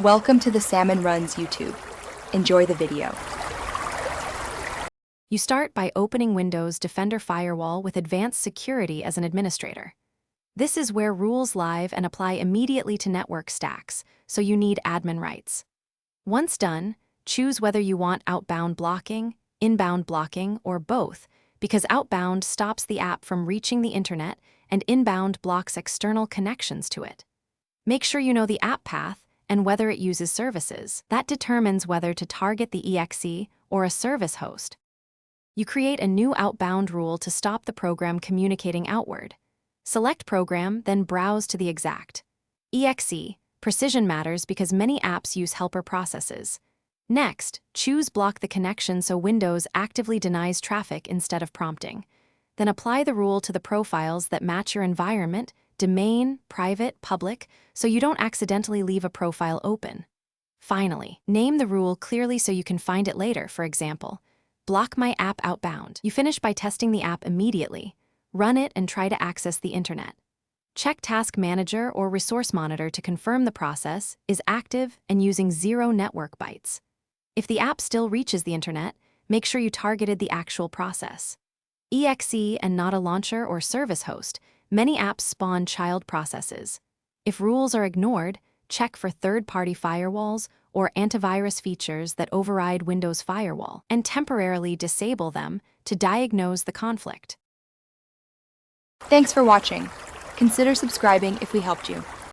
Welcome to the Salmon Runs YouTube. Enjoy the video. You start by opening Windows Defender Firewall with Advanced Security as an administrator. This is where rules live and apply immediately to network stacks, so you need admin rights. Once done, choose whether you want outbound blocking, inbound blocking, or both, because outbound stops the app from reaching the internet and inbound blocks external connections to it. Make sure you know the app path and whether it uses services. That determines whether to target the exe or a service host. You create a new outbound rule to stop the program communicating outward. Select Program, then browse to the exact. Exe, precision matters because many apps use helper processes. Next, choose Block the connection so Windows actively denies traffic instead of prompting. Then apply the rule to the profiles that match your environment, domain, private, public, so you don't accidentally leave a profile open. Finally, name the rule clearly so you can find it later, for example, block my app outbound. You finish by testing the app immediately. Run it and try to access the internet. Check Task Manager or Resource Monitor to confirm the process is active and using 0 network bytes. If the app still reaches the internet, make sure you targeted the actual process. Exe and not a launcher or service host, many apps spawn child processes. If rules are ignored, check for third-party firewalls or antivirus features that override Windows Firewall and temporarily disable them to diagnose the conflict. Thanks for watching. Consider subscribing if we helped you.